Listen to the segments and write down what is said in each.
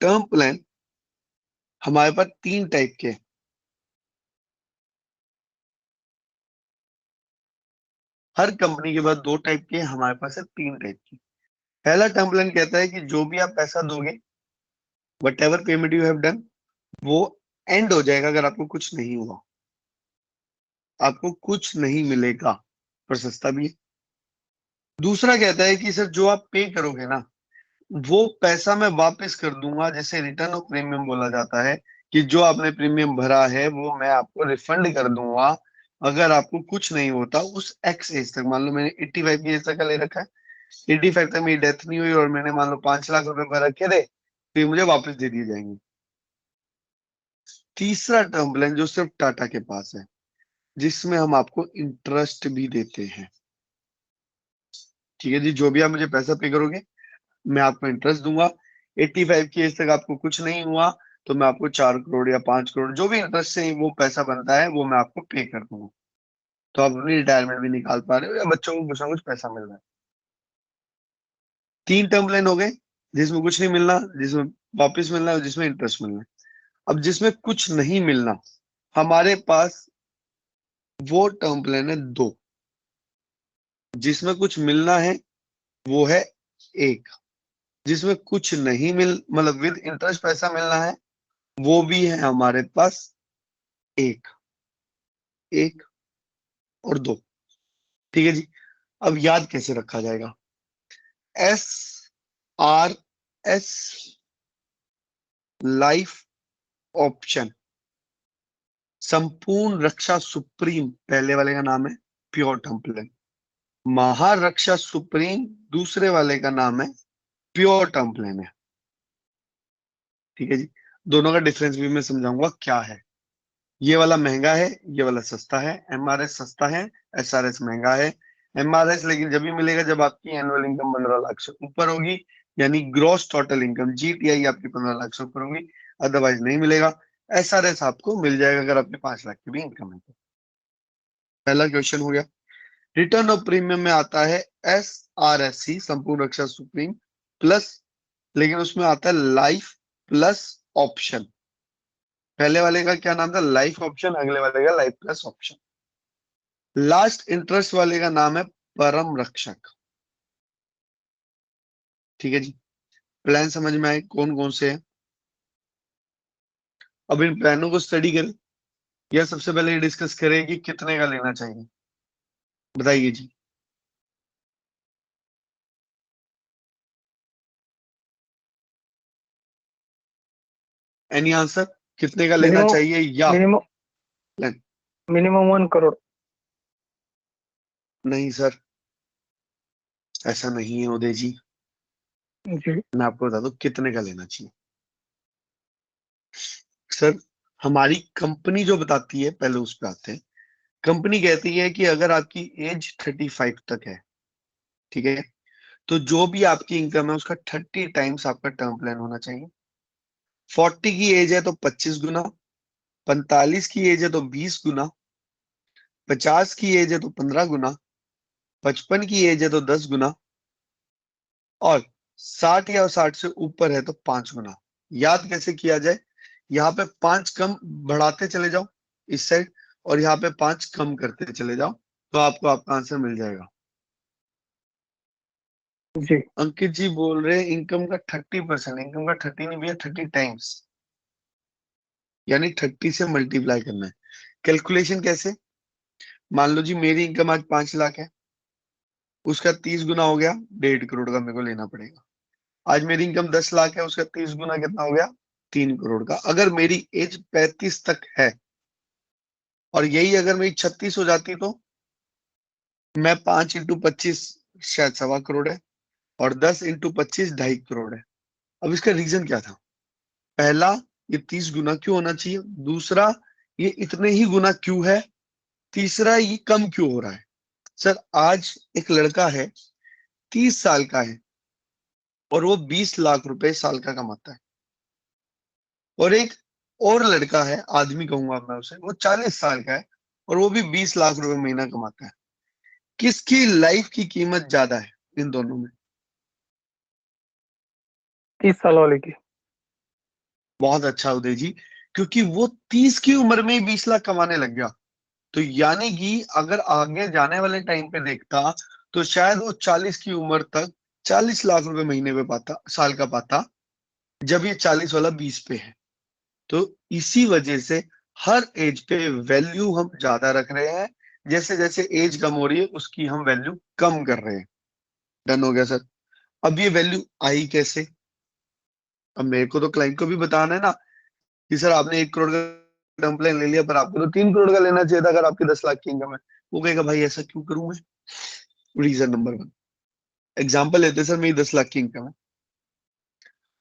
Term plan हमारे पास 3 type के हैं। हर कंपनी के पास 2 टाइप के, हमारे पास है 3 टाइप की। पहला टर्म प्लान कहता है कि जो भी आप पैसा दोगे, what ever payment you have done, वो एंड हो जाएगा अगर आपको कुछ नहीं हुआ, आपको कुछ नहीं मिलेगा, पर सस्ता भी है। दूसरा कहता है कि सर जो आप पे करोगे ना, वो पैसा मैं वापस कर दूंगा, जैसे रिटर्न ऑफ प्रीमियम बोला जाता है कि जो आपने प्रीमियम भरा है वो मैं आपको रिफंड कर दूंगा अगर आपको कुछ नहीं होता उस एक्स एज तक। मान लो मैंने 85 की एज तक का ले रखा है, 85 तक मेरी डेथ नहीं हुई और मैंने मान लो 5 लाख रुपए भर रखे थे, तो ये मुझे वापस दे दिए जाएंगे। तीसरा टर्म प्लान जो सिर्फ टाटा के पास है, जिसमें हम आपको इंटरेस्ट भी देते हैं। ठीक है जी, जो भी आप मुझे पैसा पे करोगे मैं आपको इंटरेस्ट दूंगा। 85 की एज तक आपको कुछ नहीं हुआ तो मैं आपको 4 करोड़ या 5 करोड़ जो भी इंटरेस्ट से वो पैसा बनता है वो मैं आपको पे कर दूंगा। तो आप अपनी रिटायरमेंट भी निकाल पा रहे हो या बच्चों को कुछ ना कुछ पैसा मिल रहा है। 3 टर्म प्लान हो गए, जिसमें कुछ नहीं मिलना, जिसमें वापस मिलना है और जिसमें इंटरेस्ट मिलना है। अब जिसमें कुछ नहीं मिलना, हमारे पास वो टर्म प्लान है 2। जिसमें कुछ मिलना है वो है 1। जिसमें कुछ नहीं मतलब विद इंटरेस्ट पैसा मिलना है वो भी है हमारे पास 1, 1 और 2। ठीक है जी। अब याद कैसे रखा जाएगा? SRS लाइफ ऑप्शन, संपूर्ण रक्षा सुप्रीम पहले वाले का नाम है प्योर टर्म प्लान, महारक्षा सुप्रीम दूसरे वाले का नाम है प्योर टर्म प्लान है। ठीक है जी, दोनों का डिफरेंस भी मैं समझाऊंगा क्या है। ये वाला महंगा है, ये वाला सस्ता है। MRS सस्ता है, SRS महंगा है। MRS लेकिन जब भी मिलेगा जब आपकी एनुअल इनकम 15 लाख से ऊपर होगी, यानी ग्रॉस टोटल इनकम GTI आपकी 15 लाख से ऊपर होगी, अदरवाइज नहीं मिलेगा। SRS आपको मिल जाएगा अगर आपके 5 लाख की भी इनकम है तो। पहला क्वेश्चन हो गया। रिटर्न ऑफ प्रीमियम में आता है SRSC संपूर्ण रक्षा सुप्रीम प्लस, लेकिन उसमें आता है लाइफ प्लस ऑप्शन। पहले वाले का क्या नाम था? Life option. अगले वाले का life plus option. Last interest वाले का नाम है परम रक्षक। ठीक है जी, प्लान समझ में आए कौन कौन से हैं? अब इन प्लानों को स्टडी करें या सबसे पहले ये डिस्कस करें कि कितने का लेना चाहिए? बताइए जी। Any answer? कितने का लेना मिनिमम चाहिए या मिनिमम प्लान? मिनिमम 1 करोड़। नहीं सर, ऐसा नहीं है उदय जी। जी। मैं आपको बता दूं कितने का लेना चाहिए। सर, हमारी कंपनी जो बताती है, पहले उस पर आते हैं। कंपनी कहती है कि अगर आपकी एज 35 तक है, ठीक है, तो जो भी आपकी इनकम है उसका 30 टाइम्स आपका टर्म प्लान होना चाहिए। 40 की एज है तो 25 गुना, 45 की एज है तो 20 गुना, 50 की एज है तो 15 गुना, 55 की एज है तो 10 गुना, और 60 या 60 से ऊपर है तो 5 गुना। याद कैसे किया जाए? यहाँ पे 5 कम बढ़ाते चले जाओ इस साइड, और यहाँ पे 5 कम करते चले जाओ, तो आपको आपका आंसर मिल जाएगा। जी। अंकित जी बोल रहे हैं इनकम का 30%। इनकम का 30 नहीं भैया, 30 टाइम्स, यानी 30 से मल्टीप्लाई करना है। कैलकुलेशन कैसे? मान लो जी मेरी इनकम आज 5 लाख है, उसका 30 गुना हो गया 1.5 करोड़ का मेरे को लेना पड़ेगा। आज मेरी इनकम 10 लाख है, उसका 30 गुना कितना हो गया? 3 करोड़ का। अगर मेरी एज 35 तक है और यही अगर मेरी 36 हो जाती तो मैं 5 इंटू 25 शायद 1.25 करोड़ है, और 10 इंटू 25 2.5 करोड़ है। अब इसका रीजन क्या था? पहला, ये 30 गुना क्यों होना चाहिए? दूसरा, ये इतने ही गुना क्यों है? तीसरा, ये कम क्यों हो रहा है? सर, आज एक लड़का है 30 साल का है और वो 20 लाख रुपए साल का कमाता है, और एक और लड़का है, आदमी कहूंगा मैं उसे, वो 40 साल का है और वो भी 20 लाख रुपए महीना कमाता है। किसकी लाइफ की कीमत ज्यादा है इन दोनों में? 30 साल वाले की। बहुत अच्छा उदय जी, क्योंकि वो 30 की उम्र में ही 20 लाख कमाने लग गया। तो यानी कि अगर आगे जाने वाले टाइम पे देखता तो शायद वो 40 की उम्र तक 40 लाख रुपए महीने पे पाता, साल का पाता, जब ये 40 वाला 20 पे है। तो इसी वजह से हर एज पे वैल्यू हम ज्यादा रख रहे हैं, जैसे जैसे एज कम हो रही है उसकी हम वैल्यू कम कर रहे हैं। डन हो गया सर। अब ये वैल्यू आई कैसे? अब मेरे को तो क्लाइंट को भी बताना है ना कि सर आपने 1 करोड़ का टर्म प्लान ले लिया, पर आपको तो 3 करोड़ का लेना चाहिए था अगर आपकी 10 लाख की इनकम है। वो कहेगा भाई ऐसा क्यों करूं मैं? रीजन नंबर 1, एग्जाम्पल लेते हैं, सर मेरी 10 लाख की इनकम है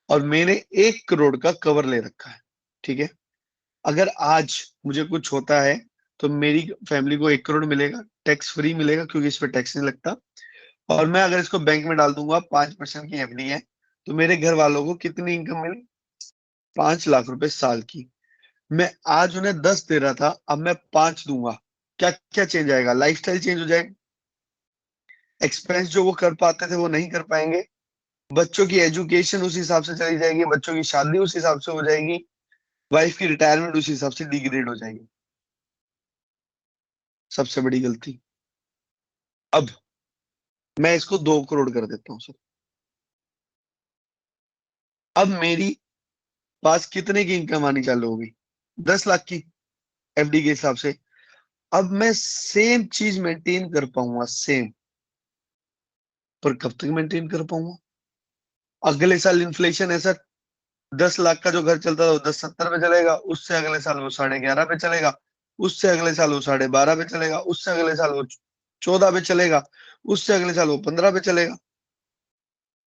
और मैंने 1 करोड़ का कवर ले रखा है, ठीक है। अगर आज मुझे कुछ होता है तो मेरी फैमिली को 1 करोड़ मिलेगा, टैक्स फ्री मिलेगा क्योंकि इस पे टैक्स नहीं लगता। और मैं अगर इसको बैंक में डाल दूंगा, 5% की एफडी है, तो मेरे घर वालों को कितनी इनकम मिली? 5 लाख रुपए साल की। मैं आज उन्हें 10 दे रहा था, अब मैं 5 दूंगा। क्या क्या चेंज आएगा? लाइफस्टाइल चेंज हो जाएगा। एक्सपेंस जो वो कर पाते थे वो नहीं कर पाएंगे। बच्चों की एजुकेशन उस हिसाब से चली जाएगी, बच्चों की शादी उस हिसाब से हो जाएगी, वाइफ की रिटायरमेंट उस हिसाब से डिग्रेड हो जाएगी। सबसे बड़ी गलती। अब मैं इसको 2 करोड़ कर देता हूँ सर। अब मेरी पास कितने की इनकम आनी चालू होगी? 10 लाख की, एफडी के हिसाब से। अब मैं सेम चीज मेंटेन कर पाऊंगा, सेम। पर कब तक मेंटेन कर पाऊंगा? अगले साल इन्फ्लेशन है सर, 10 लाख का जो घर चलता था वो 1070 पे चलेगा, उससे अगले साल वो 11.5 पे चलेगा, उससे अगले साल वो 12.5 पे चलेगा, उससे अगले साल वो 14 पे चलेगा, उससे अगले साल वो 15 पे चलेगा।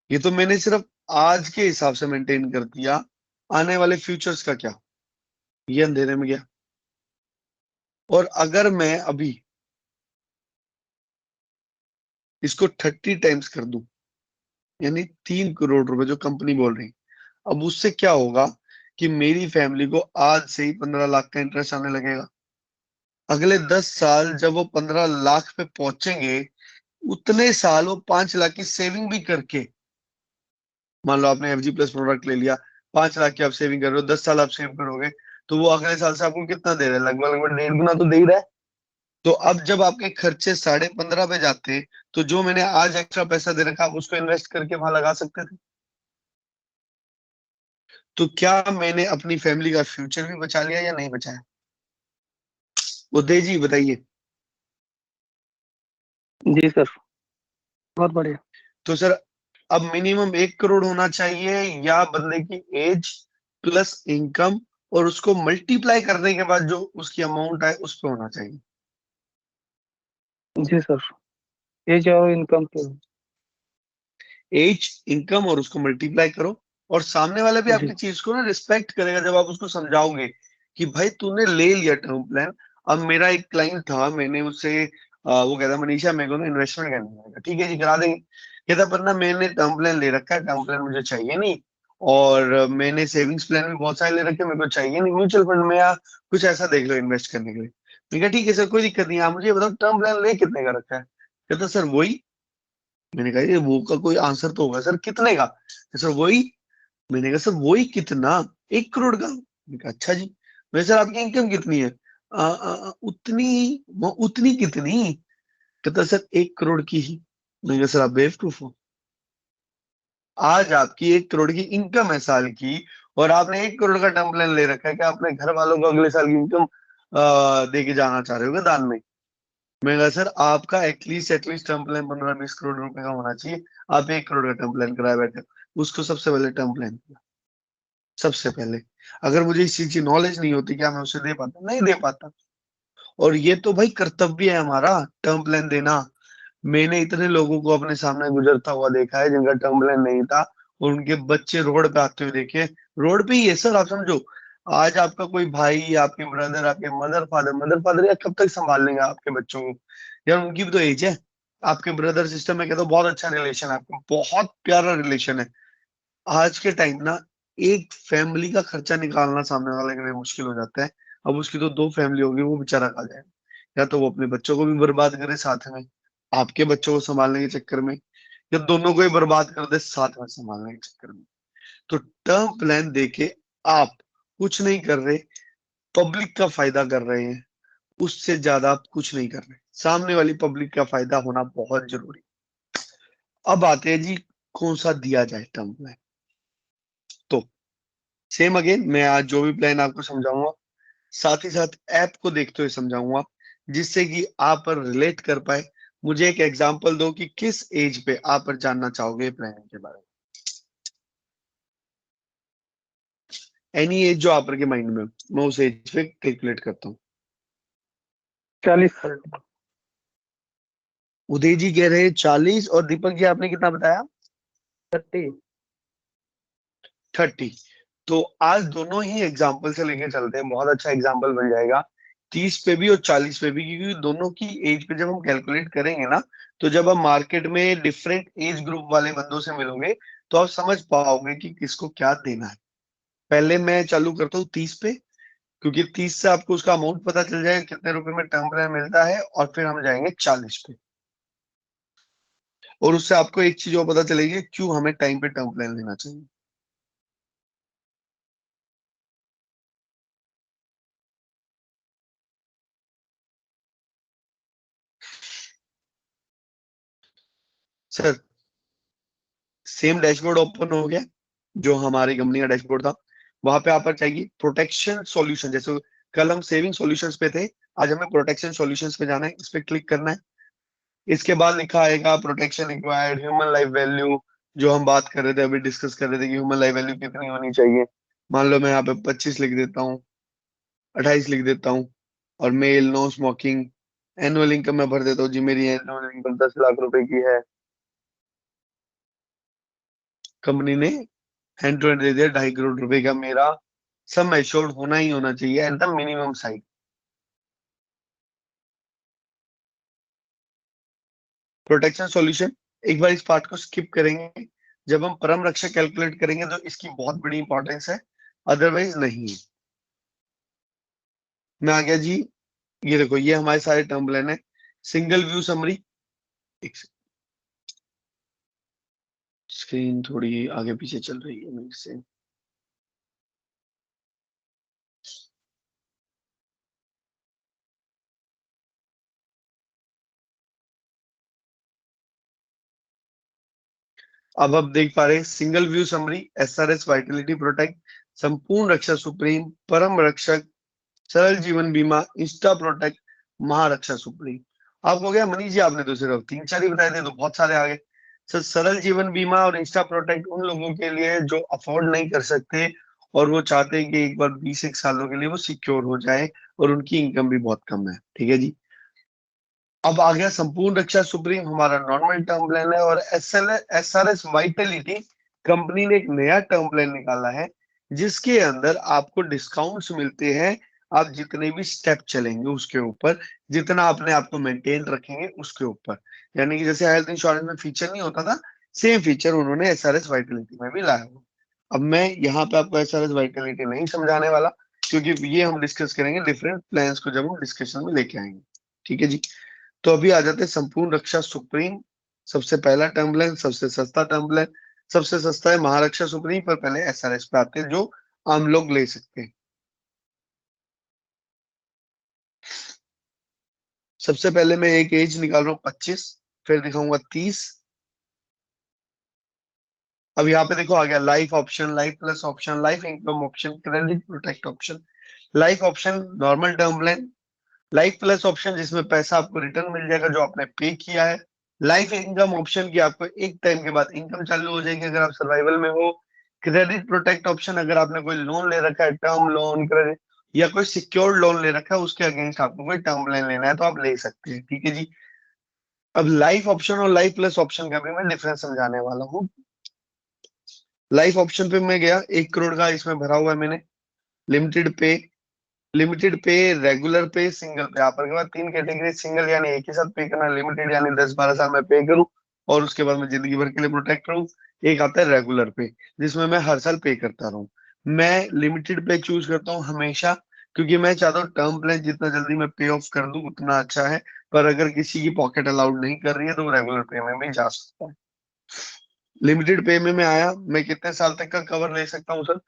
ये तो मैंने सिर्फ आज के हिसाब से मेंटेन कर दिया। आने वाले फ्यूचर्स का क्या? ये अंधेरे में गया। और अगर मैं अभी इसको 30 टाइम्स कर दूं, यानी 3 करोड़ रुपए जो कंपनी बोल रही, अब उससे क्या होगा कि मेरी फैमिली को आज से ही 15 लाख का इंटरेस्ट आने लगेगा। अगले 10 साल जब वो 15 लाख पे पहुंचेंगे, उतने साल वो 5 लाख की सेविंग भी करके, मान लो आपने एफजी प्लस प्रोडक्ट ले लिया, 5 लाख की आप सेविंग कर रहे हो, 10 साल आप सेव करोगे, तो वो अगले साल से आपको कितना दे रहा है? लगभग लगभग 1.5 गुना तो दे ही रहा है। तो अब जब आपके खर्चे 15.5 पे जाते, तो जो मैंने आज एक्स्ट्रा पैसा दे रखा आप उसको इन्वेस्ट करके वहां लगा सकते थे। तो क्या मैंने अपनी फैमिली का फ्यूचर भी बचा लिया या नहीं बचाया? उदय जी बताइए। जी सर, बहुत बढ़िया। तो सर अब मिनिमम 1 करोड़ होना चाहिए, या बंदे की एज प्लस इनकम और उसको मल्टीप्लाई करने के बाद जो उसकी अमाउंट आए उस पे होना चाहिए? जी सर, एज और इनकम पे। एज, इनकम और उसको मल्टीप्लाई करो। और सामने वाला भी जी। आपकी चीज को ना रिस्पेक्ट करेगा जब आप उसको समझाओगे कि भाई तूने ले लिया टर्म प्लान। अब मेरा एक क्लाइंट था, मैंने उससे वो कहता मनीषा मेरे को ना इन्वेस्टमेंट करनी है, ठीक है जी करा देंगे। कहता पर ना मैंने टर्म प्लान ले रखा है, टर्म प्लान मुझे चाहिए नहीं, और मैंने सेविंग्स प्लान भी बहुत सारे ले रखे हैं, मेरे को चाहिए नहीं, म्यूचुअल फंड में या कुछ ऐसा देख लो इन्वेस्ट करने के लिए। मैं कहा ठीक है सर कोई दिक्कत नहीं है, आप मुझे ये बताओ टर्म प्लान ले कितने का रखा है? कहता सर वही। मैंने कहा ये वो का कोई आंसर तो होगा सर, कितने का? सर वही। मैंने कहा सर वही कितना? 1 करोड़ का। मैंने कहा अच्छा जी। मैं सर आपकी इनकम कितनी है? उतनी। उतनी कितनी? कहता सर 1 करोड़ की ही। मैंने कहा सर आप बेवकूफ हो। आज आपकी 1 करोड़ की इनकम है साल की, और आपने 1 करोड़ का टर्म प्लान ले रखा है कि अपने घर वालों को अगले साल की इनकम दे के जाना चाह रहे हो क्या दान में? मैंने कहा सर आपका एटलीस्ट टर्म प्लान 15-20 करोड़ रुपए का होना चाहिए। आप 1 करोड़ का टर्म प्लान कराए बैठे हो। उसको सबसे पहले टर्म प्लान दिया, सबसे पहले। अगर मुझे इस चीज की नॉलेज नहीं होती क्या मैं उसे दे पाता? नहीं दे पाता। और ये तो भाई कर्तव्य है हमारा, टर्म प्लान देना। मैंने इतने लोगों को अपने सामने गुजरता हुआ देखा है जिनका टर्म प्लान नहीं था, और उनके बच्चे रोड पे आते हुए देखे। रोड पे ही है सर, आप समझो। आज आपका कोई भाई, आपके ब्रदर, आपके मदर फादर या कब तक संभाल लेंगे आपके बच्चों को? यार उनकी भी तो एज है। आपके ब्रदर सिस्टर में कहता हूँ बहुत अच्छा रिलेशन है आपका, बहुत प्यारा रिलेशन है। आज के टाइम ना एक फैमिली का खर्चा निकालना सामने वाले के लिए मुश्किल हो जाता है। अब उसकी तो 2 फैमिली होगी, वो बेचारा खा जाएगा। या तो वो अपने बच्चों को भी बर्बाद करे साथ में, आपके बच्चों को संभालने के चक्कर में, या दोनों को ही बर्बाद कर दे साथ में संभालने के चक्कर में। तो टर्म प्लान देके आप कुछ नहीं कर रहे, पब्लिक का फायदा कर रहे हैं, उससे ज्यादा आप कुछ नहीं कर रहे। सामने वाली पब्लिक का फायदा होना बहुत जरूरी। अब आते हैं जी, कौन सा दिया जाए टर्म प्लान। तो सेम अगेन, मैं आज जो भी प्लान आपको समझाऊंगा, साथ ही साथ ऐप को देखते हुए समझाऊंगा, जिससे कि आप पर रिलेट कर पाए। मुझे एक एग्जांपल दो कि किस एज पे आप जानना चाहोगे प्लानिंग के बारे में। एनी एज जो आप के माइंड में हो, मैं उस एज पे कैलकुलेट करता हूँ। 40 साल। उदय जी कह रहे हैं 40, और दीपक जी आपने कितना बताया? 30। 30। तो आज दोनों ही एग्जाम्पल से लेके चलते हैं, बहुत अच्छा एग्जाम्पल बन जाएगा। 30 पे भी और 40 पे भी, क्योंकि दोनों की एज पे जब हम कैलकुलेट करेंगे ना, तो जब हम मार्केट में डिफरेंट एज ग्रुप वाले बंदों से मिलोगे, तो आप समझ पाओगे कि किसको क्या देना है। पहले मैं चालू करता हूँ 30 पे, क्योंकि 30 से आपको उसका अमाउंट पता चल जाएगा कितने रुपए में टर्म प्लान मिलता है, और फिर हम जाएंगे 40 पे, और उससे आपको एक चीज और पता चलेगी, क्यों हमें टाइम पे टर्म प्लान लेना चाहिए। सर, सेम डैशबोर्ड ओपन हो गया, जो हमारी कंपनी का डैशबोर्ड था। वहां पे आप पर चाहिए प्रोटेक्शन सॉल्यूशन, जैसे कल हम सेविंग सॉल्यूशंस पे थे, आज हमें प्रोटेक्शन सॉल्यूशंस पे जाना है, इस पे क्लिक करना है। इसके बाद लिखा आएगा protection required, human life value, जो हम बात कर रहे थे, अभी डिस्कस कर रहे थे कि ह्यूमन लाइफ वैल्यू कितनी होनी चाहिए। मान लो मैं यहाँ पे 25 लिख देता हूँ, 28 लिख देता हूँ, और male, no smoking. Annual income मैं भर देता हूँ जी, मेरी एनुअल इनकम 10 लाख रुपए की है। कंपनी ने हैंड टू हैंड दे दिया 2.5 करोड़ रुपए का, मेरा सम एश्योर्ड होना ही होना चाहिए at the minimum side. Protection solution, एक बार इस पार्ट को स्किप करेंगे। जब हम परम रक्षा कैलकुलेट करेंगे तो इसकी बहुत बड़ी इंपॉर्टेंस है, अदरवाइज नहीं है। मैं आ गया जी, ये देखो, ये हमारे सारे टर्म प्लान है। सिंगल व्यू समरी, एक स्क्रीन थोड़ी आगे पीछे चल रही है मेरे से। अब आप देख पा रहे हैं, single view summary, SRS Vitality protect, संपूर्ण रक्षा सुप्रीम, परम रक्षक, सरल जीवन बीमा, इंस्टा प्रोटेक्ट, महारक्षा सुप्रीम। आपको क्या मनीष जी, आपने तो सिर्फ 3-4 ही बताए थे, तो बहुत सारे आ गए। सर, सरल जीवन बीमा और इंस्टा प्रोटेक्ट उन लोगों के लिए है जो अफोर्ड नहीं कर सकते, और वो चाहते हैं कि एक बार 20 एक सालों के लिए वो सिक्योर हो जाए, और उनकी इनकम भी बहुत कम है। ठीक है जी। अब आ गया संपूर्ण रक्षा सुप्रीम, हमारा नॉर्मल टर्म प्लान है, और एसआरएस वाइटलिटी, कंपनी ने एक नया टर्म प्लान निकाला है, जिसके अंदर आपको डिस्काउंट्स मिलते हैं, आप जितने भी स्टेप चलेंगे उसके ऊपर, जितना आपने आपको मेंटेन रखेंगे उसके ऊपर। यानी कि जैसे हेल्थ इंश्योरेंस में फीचर नहीं होता था, सेम फीचर उन्होंने एसआरएस वाइटलिटी में भी लाया हुआ। अब मैं यहाँ पे आपको एसआरएस वाइटलिटी नहीं समझाने वाला, क्योंकि ये हम डिस्कस करेंगे डिफरेंट प्लान्स को जब हम डिस्कशन में लेके आएंगे। ठीक है जी। तो अभी आ जाते हैं संपूर्ण रक्षा सुप्रीम। सबसे पहला टर्म प्लान, सबसे सस्ता टर्म प्लान। सबसे सस्ता है महारक्षा सुप्रीम, पर पहले एसआरएस पे आते हैं, जो आम लोग ले सकते हैं। सबसे पहले मैं एक एज निकाल रहा हूँ 25, फिर दिखाऊंगा 30। अब यहाँ पे देखो आ गया life option, life plus option, life income option, credit protect option. Life option normal term plan, life plus option जिसमें पैसा आपको रिटर्न मिल जाएगा जो आपने पे किया है। लाइफ इनकम ऑप्शन की आपको एक टाइम के बाद इनकम चालू हो जाएगी अगर आप सर्वाइवल में हो। क्रेडिट प्रोटेक्ट ऑप्शन, अगर आपने कोई लोन ले रखा है, टर्म लोन, क्रेडिट, या कोई सिक्योर्ड लोन ले रखा है, उसके अगेंस्ट आपको कोई टर्म प्लान लेना है तो आप ले सकते हैं। ठीक है जी। अब लाइफ ऑप्शन और लाइफ प्लस ऑप्शन का भी मैं डिफरेंस समझाने वाला हूँ। लाइफ ऑप्शन पे मैं गया, 1 करोड़ का इसमें भरा हुआ है मैंने। लिमिटेड पे, लिमिटेड पे, रेगुलर पे, सिंगल पे। यहाँ पर के बाद 3 कैटेगरी, सिंगल यानी एक ही साथ पे करना, लिमिटेड यानी 10-12 साल में पे करूं और उसके बाद मैं जिंदगी भर के लिए प्रोटेक्ट रहूं। एक आता है रेगुलर पे, जिसमें मैं हर साल पे करता रहूं। मैं लिमिटेड पे चूज करता हूँ हमेशा, क्योंकि मैं चाहता हूँ टर्म प्लान जितना जल्दी मैं पे ऑफ कर दूं उतना अच्छा है। पर अगर किसी की पॉकेट अलाउड नहीं कर रही है तो वो रेगुलर पे में भी जा सकता है। लिमिटेड पे में मैं आया, मैं कितने साल तक का कवर ले सकता हूँ सर?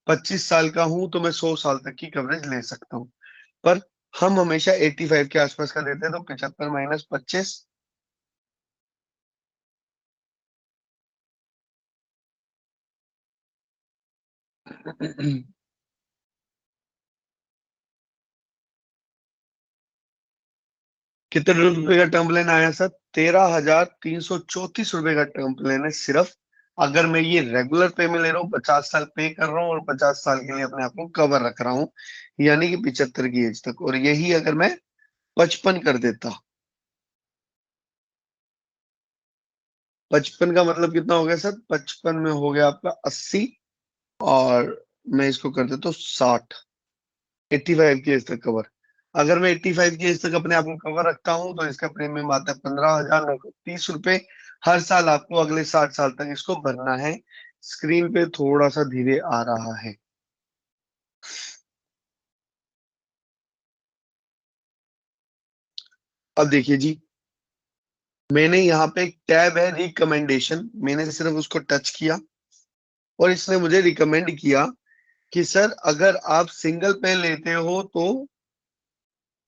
25 साल का हूं तो मैं 100 साल तक की कवरेज ले सकता हूं, पर हम हमेशा 85 के आसपास का देते हैं, तो 75 माइनस 25, कितने रुपए का टर्म प्लान आया सर? 13,334 रुपए का टर्म प्लान है सिर्फ। अगर मैं ये रेगुलर पे में ले रहा हूँ, 50 साल पे कर रहा हूँ और 50 साल के लिए अपने आप को कवर रख रहा हूँ, यानी कि 75 की एज तक। और यही अगर मैं 55 कर देता, 55 का मतलब कितना हो गया सर? 55 में हो गया आपका 80, और मैं इसको कर देता हूँ 60, 85 की एज तक कवर। अगर मैं 85 की एज तक अपने आप को कवर रखता हूँ तो इसका प्रीमियम आता है 15,930 रुपए। हर साल आपको अगले 60 साल तक इसको भरना है। स्क्रीन पे थोड़ा सा धीरे आ रहा है। अब देखिए जी, मैंने यहाँ पे एक टैब है रिकमेंडेशन, मैंने सिर्फ उसको टच किया और इसने मुझे रिकमेंड किया कि सर अगर आप सिंगल पे लेते हो तो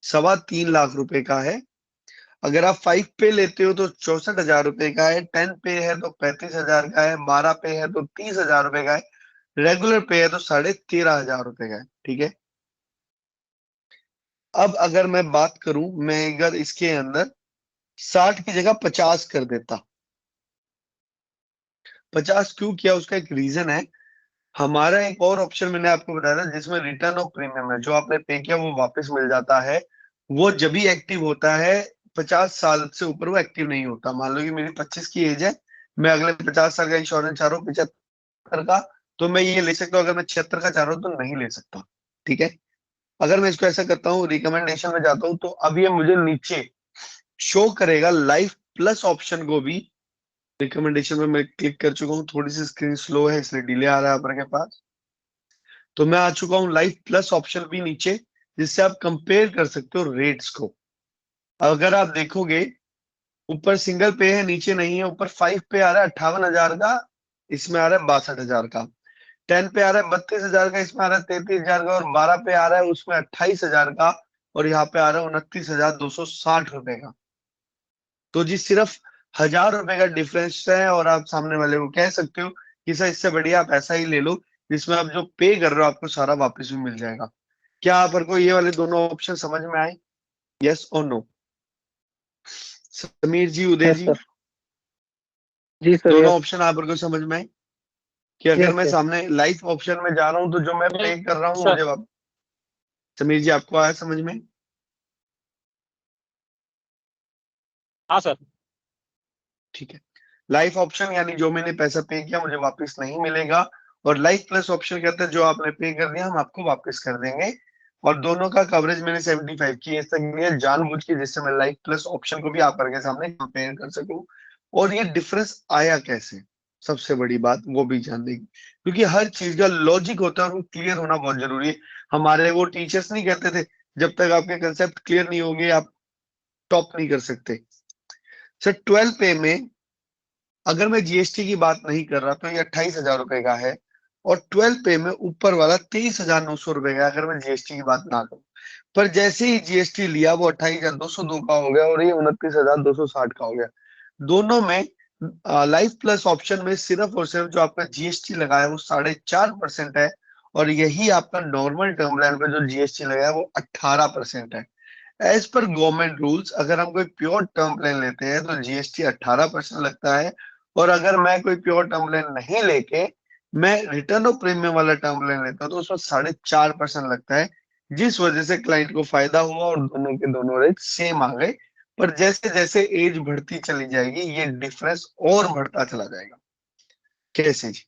3.25 लाख रुपए का है। अगर आप 5 पे लेते हो तो 64,000 रुपए का है। 10 पे है तो 35,000 का है। 12 पे है तो 30,000 रुपए का है। रेगुलर पे है तो 13,500 रुपए का है। ठीक है। अब अगर मैं बात करूं, मैं अगर इसके अंदर 60 की जगह 50 कर देता। 50 क्यों किया, उसका एक रीजन है। हमारा एक और ऑप्शन मैंने आपको बताया था जिसमें रिटर्न ऑफ प्रीमियम है, जो आपने पे किया वो वापस मिल जाता है। वो जब भी एक्टिव होता है, 50 साल से ऊपर वो एक्टिव नहीं होता। मान लो कि मेरी 25 की एज है, मैं अगले 50 साल का इंश्योरेंस चाह रहा हूँ 75 का, तो मैं ये ले सकता हूँ। अगर मैं 76 का चाह रहा हूँ तो नहीं ले सकता। ठीक है। अगर मैं इसको ऐसा करता हूँ, रिकमेंडेशन में जाता हूँ, तो अब ये मुझे नीचे शो करेगा लाइफ प्लस ऑप्शन को भी। रिकमेंडेशन में मैं क्लिक कर चुका हूँ, थोड़ी सी स्क्रीन स्लो है इसलिए डिले आ रहा है आपके पास। तो मैं आ चुका हूँ लाइफ प्लस ऑप्शन भी नीचे, जिससे आप कंपेयर कर सकते हो रेट्स को। अगर आप देखोगे, ऊपर सिंगल पे है, नीचे नहीं है। ऊपर 5 पे आ रहा है 58,000 का, इसमें आ रहा है 62,000 का। 10 पे आ रहा है 32,000 का, इसमें आ रहा है 33,000 का। और 12 पे आ रहा है उसमें 28,000 का, और यहाँ पे आ रहा है 29,260 रुपए का। तो जी सिर्फ 1,000 रुपए का डिफरेंस है, और आप सामने वाले को कह सकते हो कि सर इससे बढ़िया आप ऐसा ही ले लो, जिसमें आप जो पे कर रहे हो आपको सारा वापस भी मिल जाएगा। क्या आप को ये वाले दोनों ऑप्शन समझ में आए? यस और नो? समीर जी, उदय यस जी, सर। जी सर, दोनों यस। ऑप्शन आप को समझ में आए? कि अगर यस मैं यस। सामने लाइफ ऑप्शन में जा रहा हूँ तो जो मैं पे कर रहा हूँ सर। मुझे वापस। समीर जी, आपको आया समझ में? हाँ सर। ठीक है। लाइफ ऑप्शन यानी जो मैंने पैसा पे किया मुझे वापस नहीं मिलेगा। और लाइफ प्लस ऑप्शन कहता है जो आपने पे कर दिया हम आपको वापस कर देंगे। और दोनों का कवरेज मैंने 75 की एज तक लिया जानबूझ के, जिससे मैं लाइफ प्लस ऑप्शन को भी आप के सामने कंपेयर कर सकूं। और ये डिफरेंस आया कैसे, सबसे बड़ी बात वो भी जान देगी, क्योंकि हर चीज का लॉजिक होता है और वो क्लियर होना बहुत जरूरी है। हमारे वो टीचर्स नहीं कहते थे, जब तक आपके कंसेप्ट क्लियर नहीं होंगे आप टॉप नहीं कर सकते। सर 12 पे में अगर मैं जीएसटी की बात नहीं कर रहा तो ये 28,000 रुपए का है। और 12 पे में ऊपर वाला 23,900 रुपए का है, अगर मैं जीएसटी की बात ना करूं। पर जैसे ही जीएसटी लिया वो 28,202 का हो गया और ये 29,260 का हो गया। दोनों में लाइफ प्लस ऑप्शन में सिर्फ और सिर्फ जो आपका जीएसटी लगा है वो 4.5% है। और यही आपका नॉर्मल टर्म प्लान पे जो जीएसटी लगा है वो 18% है। एज पर गवर्नमेंट रूल्स अगर हम कोई प्योर टर्म प्लान लेते हैं तो जीएसटी 18% लगता है। और अगर मैं कोई प्योर टर्म प्लान नहीं लेके मैं रिटर्न ऑफ प्रीमियम वाला टर्म प्लान लेता हूँ तो उसमें 4.5% लगता है। जिस वजह से क्लाइंट को फायदा हुआ और दोनों के दोनों रेट सेम आ गए। पर जैसे जैसे एज बढ़ती चली जाएगी ये डिफरेंस और बढ़ता चला जाएगा। कैसे जी?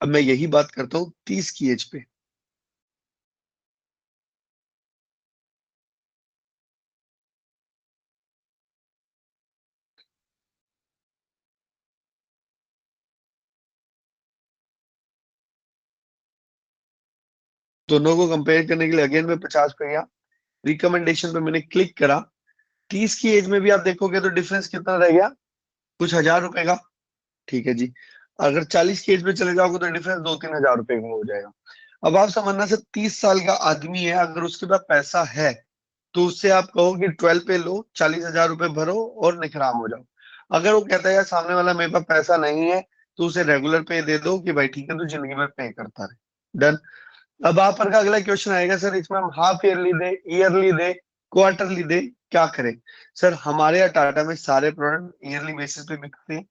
अब मैं यही बात करता हूँ 30 की एज पे। दोनों को कंपेयर करने के लिए अगेन मैं 50 पे गया, रिकमेंडेशन पे मैंने क्लिक करा। 30 की एज में भी आप देखोगे तो डिफरेंस कितना रह गया? कुछ 1,000 रुपए का। ठीक है जी। अगर 40 की एज पे चले जाओगे तो डिफरेंस 2-3 हजार रुपए का हो जाएगा। अब आप समझना सर, 30 साल का आदमी है, अगर उसके पास पैसा है तो उससे आप कहो कि 12 पे लो, 40 हजार रुपए भरो और निकराम हो जाओ। अगर वो कहता है यार सामने वाला मेरे पास पैसा नहीं है, तो उसे रेगुलर पे दे दो कि भाई ठीक है तो जिंदगी भर पे करता रहे। डन। अब आप पर का अगला क्वेश्चन आएगा, सर इसमें हम हाफ ईयरली दे, ईयरली दे, क्वार्टरली दे, क्या करें? सर हमारे यहाँ टाटा में सारे प्रोडक्ट ईयरली बेसिस पे बिकते हैं।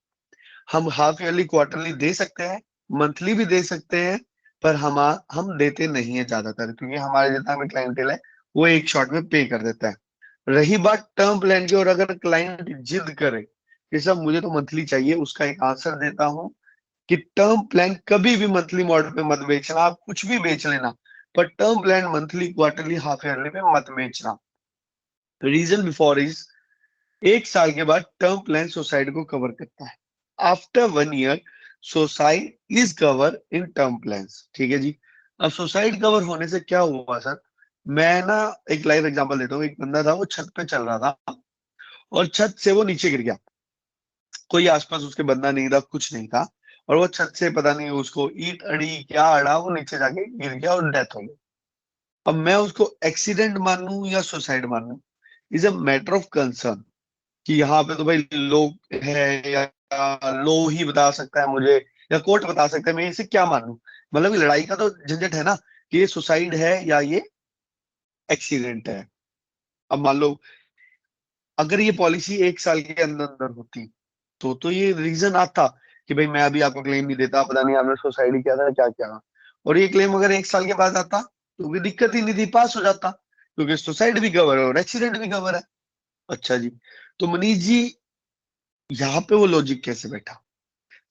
हम हाफ ईयरली क्वार्टरली दे सकते हैं, मंथली भी दे सकते हैं, पर हम देते नहीं है ज्यादातर, क्योंकि हमारे जितना भी क्लाइंटेल है वो एक शॉट में पे कर देता है। रही बात टर्म प्लान की, और अगर क्लाइंट जिद करे कि सब मुझे तो मंथली चाहिए, उसका एक आंसर देता हूं कि टर्म प्लान कभी भी मंथली मॉडल पे मत बेचना। आप कुछ भी बेच लेना, पर term plan monthly, quarterly, half yearly पे मत बेचना। रीजन बिफोर इज, 1 साल के बाद टर्म प्लान सोसाइटी को कवर करता है। After 1 year society is cover in term plan. ठीक है जी। अब सोसाइट कवर होने से क्या हुआ सर? मैं ना एक लाइव एग्जांपल देता हूँ। एक बंदा था, वो छत पे चल रहा था और छत से वो नीचे गिर गया। कोई आसपास उसके बंदा नहीं था, कुछ नहीं था, और वो छत से पता नहीं उसको ईंट अड़ी क्या अड़ा, वो नीचे जाके गिर गया और डेथ हो गई। अब मैं उसको एक्सीडेंट मानूं या सुसाइड मानूं, is a matter of concern. कि यहाँ पे तो भाई लोग है, या लो ही बता सकता है मुझे, या कोर्ट बता सकता है, मैं इसे क्या मानूं? मतलब ये लड़ाई का तो झंझट है ना, कि ये सुसाइड है या ये एक्सीडेंट है। अब मान लो अगर ये पॉलिसी 1 साल के अंदर अंदर होती, तो ये रीजन आता कि भाई मैं अभी आपको क्लेम नहीं देता, पता नहीं आपने सुसाइड किया था क्या क्या। और ये क्लेम अगर 1 साल के बाद आता तो भी दिक्कत ही नहीं थी, पास हो जाता, क्योंकि सुसाइड भी कवर है और एक्सीडेंट भी कवर है। अच्छा जी। तो मनीष जी, यहाँ पे वो लॉजिक कैसे बैठा?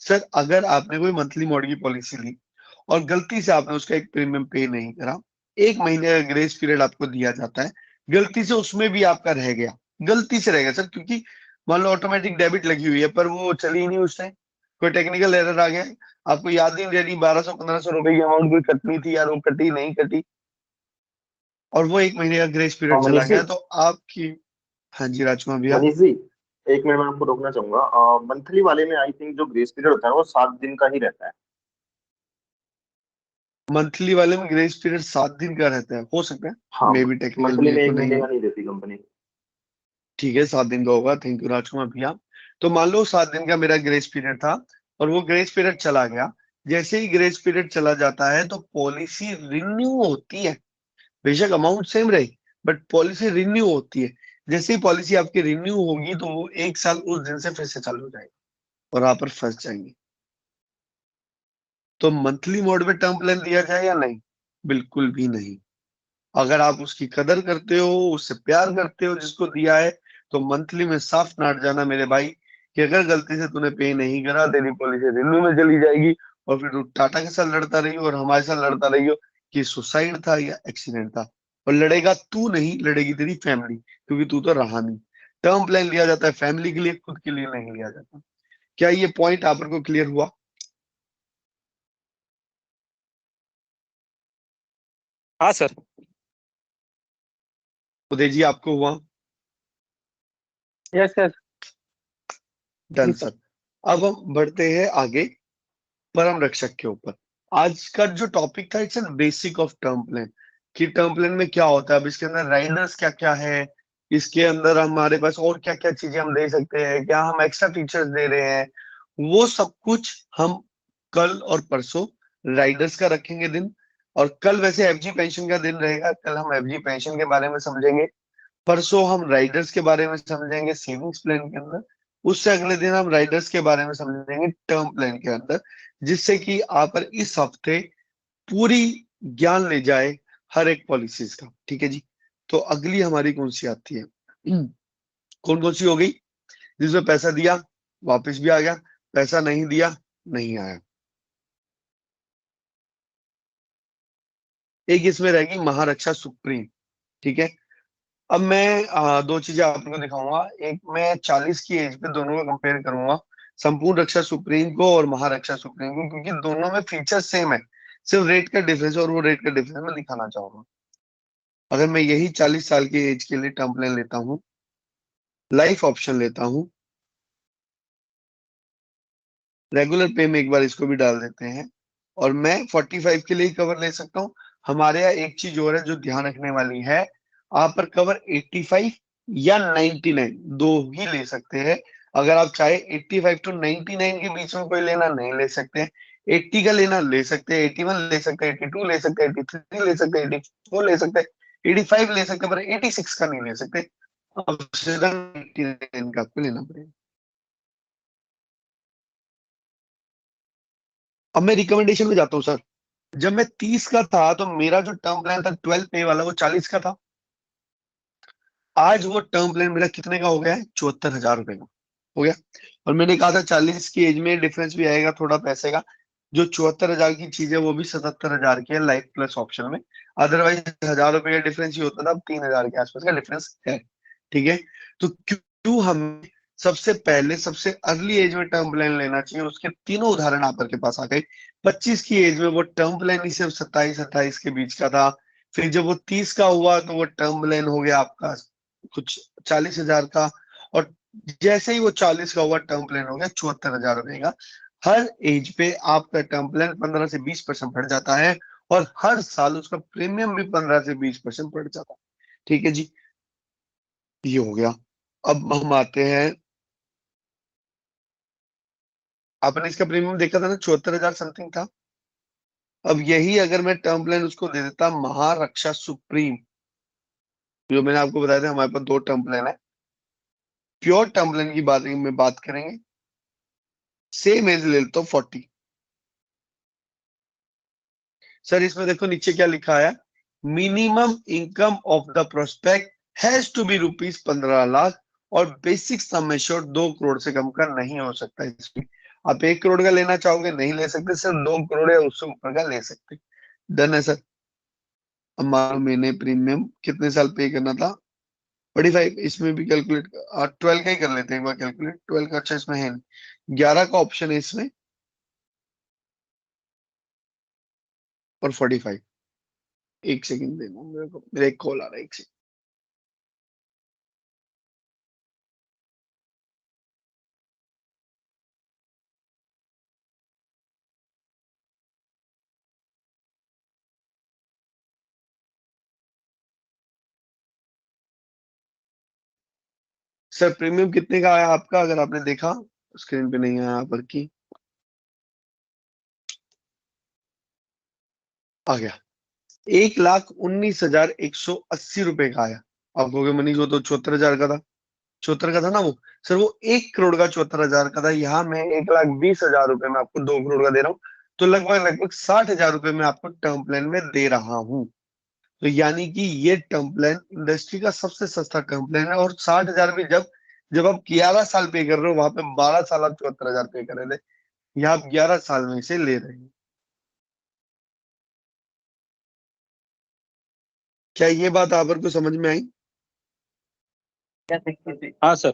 सर अगर आपने कोई मंथली मॉडल की पॉलिसी ली और गलती से आपने उसका एक प्रीमियम पे नहीं करा, 1 महीने का ग्रेस पीरियड आपको दिया जाता है, गलती से उसमें भी आपका रह गया, गलती से रह गया सर, क्योंकि मान लो ऑटोमेटिक डेबिट लगी हुई है पर वो चली ही नहीं उस टाइम, कोई टेक्निकल एरर आ गया, आपको याद ही नहीं रही 1200-1500 रुपए की अमाउंट कोई कटनी थी यार, वो कटी नहीं कटी, और वो 1 महीने का ग्रेस पीरियड चला मनीष जी। गया, तो आपकी। हाँ जी राजकुमार भैया। मनीष जी, एक मिनट में आपको रोकना चाहूंगा। मंथली वाले में आई थिंक जो ग्रेस पीरियड होता है वो 7 दिन का ही रहता है। मंथली वाले में ग्रेस पीरियड 7 दिन का रहता है, हो सकता है, हाँ। मे भी टेक्निकल मंथली मुझे में तो 1 महीने नहीं। का नहीं देती कंपनी। ठीक है, 7 दिन का होगा, थैंक यू राजकुमार भैया। तो मान लो 7 दिन का मेरा ग्रेस पीरियड था, और वो ग्रेस पीरियड चला गया। जैसे ही ग्रेस पीरियड चला जाता है तो पॉलिसी रिन्यू होती है, बेशक अमाउंट सेम रही, बट पॉलिसी रिन्यू होती है। जैसे ही पॉलिसी आपकी रिन्यू होगी तो वो 1 साल उस दिन से फिर से चालू हो जाएगी, और आप पर फंस जाएंगे। तो मंथली मोड में टर्म प्लान दिया जाए या नहीं? बिल्कुल भी नहीं। अगर आप उसकी कदर करते हो, उससे प्यार करते हो जिसको दिया है, तो मंथली में साफ नाट जाना मेरे भाई, कि अगर गलती से तूने पे नहीं करा, तेरी पॉलिसी रिन्यू में चली जाएगी, और फिर तू टाटा के साथ लड़ता रही हो और हमारे साथ लड़ता रही हो कि सुसाइड था या एक्सीडेंट था। और लड़ेगा तू नहीं, लड़ेगी तेरी फैमिली, क्योंकि तू तो रहा नहीं। टर्म प्लान लिया जाता है फैमिली के लिए, खुद के लिए नहीं लिया जाता। क्या ये पॉइंट आप को क्लियर हुआ? हाँ सर। उदय जी आपको हुआ? Yes yes. जी डन सर। सर। अब हम बढ़ते हैं आगे, परम रक्षक के ऊपर। आज का जो टॉपिक था, it's an basic of term plan, कि टर्म प्लान में क्या होता है, अब इसके अंदर राइडर्स क्या क्या है, इसके अंदर हमारे पास और क्या क्या चीजें हम दे सकते हैं, क्या हम एक्स्ट्रा फीचर्स दे रहे हैं, वो सब कुछ हम कल और परसों राइडर्स का रखेंगे दिन। और कल वैसे एफजी पेंशन का दिन रहेगा, कल हम एफजी पेंशन के बारे में समझेंगे, परसों हम राइडर्स के बारे में समझेंगे सेविंग्स प्लान के अंदर, उससे अगले दिन हम राइडर्स के बारे में समझेंगे टर्म प्लान के अंदर, जिससे कि आप इस हफ्ते पूरी ज्ञान ले जाए हर एक पॉलिसीज का। ठीक है जी। तो अगली हमारी कौन सी आती है? कौन कौन सी हो गई? जिसमें पैसा दिया वापस भी आ गया, पैसा नहीं दिया नहीं आया। एक इसमें रहेगी महारक्षा सुप्रीम। ठीक है। अब मैं दो चीजें आपको दिखाऊंगा। एक, मैं 40 की एज पे दोनों को कंपेयर करूंगा, संपूर्ण रक्षा सुप्रीम को और महारक्षा सुप्रीम को, क्योंकि दोनों में फीचर सेम है, सिर्फ रेट का डिफरेंस, और वो रेट का डिफरेंस मैं दिखाना चाहूंगा। अगर मैं यही 40 साल की एज के लिए टर्म प्लान लेता हूँ, लाइफ ऑप्शन लेता हूँ, रेगुलर पे में एक बार इसको भी डाल देते हैं, और मैं 45 के लिए ही कवर ले सकता हूँ। हमारे यहाँ एक चीज और है जो ध्यान रखने वाली है, आप पर कवर 85 या 99 दो ही ले सकते हैं। अगर आप चाहे 85 टू 99 के बीच में कोई लेना नहीं ले सकते हैं। 80 का लेना ले सकते हैं, 81 ले सकते हैं, 82 ले सकते हैं, 83 ले सकते हैं, 84 ले सकते हैं, 85 ले सकते हैं, पर 86 का नहीं ले सकते। अब सीधा 99 का आपको लेना पड़ेगा। अब मैं रिकमेंडेशन में जाता हूँ सर। जब मैं 30 का था तो मेरा जो टर्म प्लान था 12 पे वाला, वो 40 का था। आज वो टर्म प्लान मेरा कितने का हो गया है? 74,000 रुपए का हो गया। और मैंने कहा था 40 की एज में डिफरेंस भी आएगा थोड़ा पैसे का। जो 74,000 की चीज है वो भी 77,000 की है लाइफ प्लस ऑप्शन में। अदरवाइज 1,000 रुपए का डिफरेंस ही होता था, अब 3,000 के आसपास का डिफरेंस है। ठीक है, तो क्यों हम सबसे पहले सबसे अर्ली एज में टर्म प्लान लेना चाहिए? उसके तीनों उदाहरण आप के पास आ गए। 25 की एज में वो टर्म प्लान ही सिर्फ 27-28 के बीच का था। फिर जब वो 30 का हुआ तो वो टर्म प्लान हो गया आपका कुछ 40,000 का। और जैसे ही वो 40 का हुआ टर्म प्लान हो गया 74,000 रुपए का। हर एज पे आपका टर्म प्लान 15 से 20% बढ़ जाता है, और हर साल उसका प्रीमियम भी 15 से 20% बढ़ जाता है। ठीक है जी, ये हो गया। अब हम आते हैं, आपने इसका प्रीमियम देखा था ना, 74,000 समथिंग था। अब यही अगर मैं टर्म प्लान उसको दे देता महारक्षा सुप्रीम, जो मैंने आपको बताया था हमारे पास दो टर्म प्लान है। प्योर टर्म प्लान की बात में बात करेंगे, सेम एज ले लेता हूँ 40। सर इसमें देखो नीचे क्या लिखा है, minimum income of the prospect has to be ₹15 lakh, और बेसिक सम एश्योर्ड 2 करोड़ से कम का नहीं हो सकता। इसमें आप 1 करोड़ का लेना चाहोगे नहीं ले सकते, सिर्फ 2 करोड़ या उससे ऊपर का ले सकते। डन है सर। अब मान लो मैंने प्रीमियम कितने साल पे करना था, 45। इसमें भी कैलकुलेट 12 का ही कर लेते हैं एक बार कैलकुलेट। 12 का अच्छा इसमें है नहीं, 11 का ऑप्शन है इसमें, और 45। एक सेकंड देना मेरे को, मेरा एक कॉल आ रहा है, एक सेकंड। सर प्रीमियम कितने का आया आपका, अगर आपने देखा? स्क्रीन पे नहीं आया यहाँ पर की, आ गया। 1,19,180 रुपए का आया। आप कहोगे मनीष वो तो 74,000 का था। 74 का था ना वो। सर वो 1 करोड़ का 74,000 का था। यहाँ मैं 1,20,000 रुपए में आपको 2 करोड़ का दे रहा हूँ। तो लगभग लगभग 60,000 रुपए में आपको टर्म प्लान में दे रहा हूँ। तो यानी कि ये टर्म प्लान इंडस्ट्री का सबसे सस्ता टर्म प्लान है। और 60,000 भी जब जब आप 11 साल पे कर रहे हो, वहां पे 12 साल आप 74,000 पे कर रहे थे, यहाँ आप 11 साल में इसे ले रहे हैं। क्या ये बात आप को समझ में आई? हाँ सर।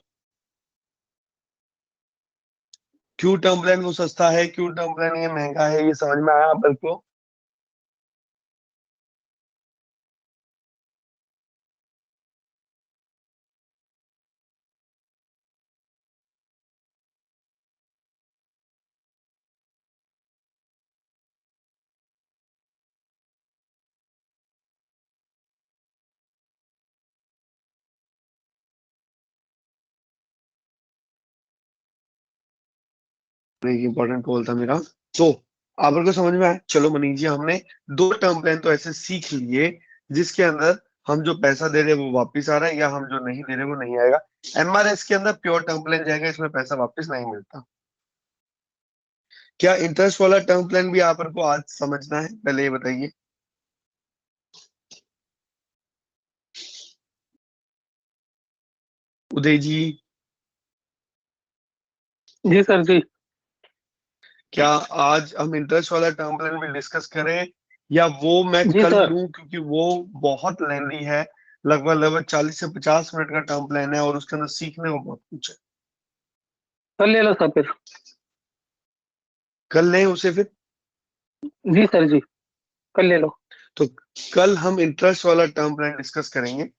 क्यों टर्म प्लान वो सस्ता है, क्यों टर्म प्लान ये महंगा है, ये समझ में आया आप को? एक इंपॉर्टेंट कॉल था मेरा। तो आप को समझ में आया? चलो मनीष जी, हमने दो टर्म प्लान तो ऐसे सीख लिए जिसके अंदर हम जो पैसा दे रहे हैं वो वापस आ रहा है, या हम जो नहीं दे रहे वो नहीं आएगा। एमआरएस के अंदर प्योर टर्म प्लान जाएगा, इसमें पैसा वापस नहीं मिलता। क्या इंटरेस्ट वाला टर्म प्लान भी आप को आज समझना है, पहले ये बताइए। उदय जी, जी सर जी। क्या आज हम इंटरेस्ट वाला टर्म प्लान भी डिस्कस करें, या वो मैं जी कल सर। लूं? क्योंकि वो बहुत लेंदी है, लगभग लगभग 40 से 50 मिनट का टर्म प्लान है, और उसके अंदर सीखने को बहुत कुछ है। कर ले लो सर फिर। कल लें उसे फिर? जी सर जी, कर ले लो। तो कल हम इंटरेस्ट वाला टर्म प्लान डिस्कस करेंगे।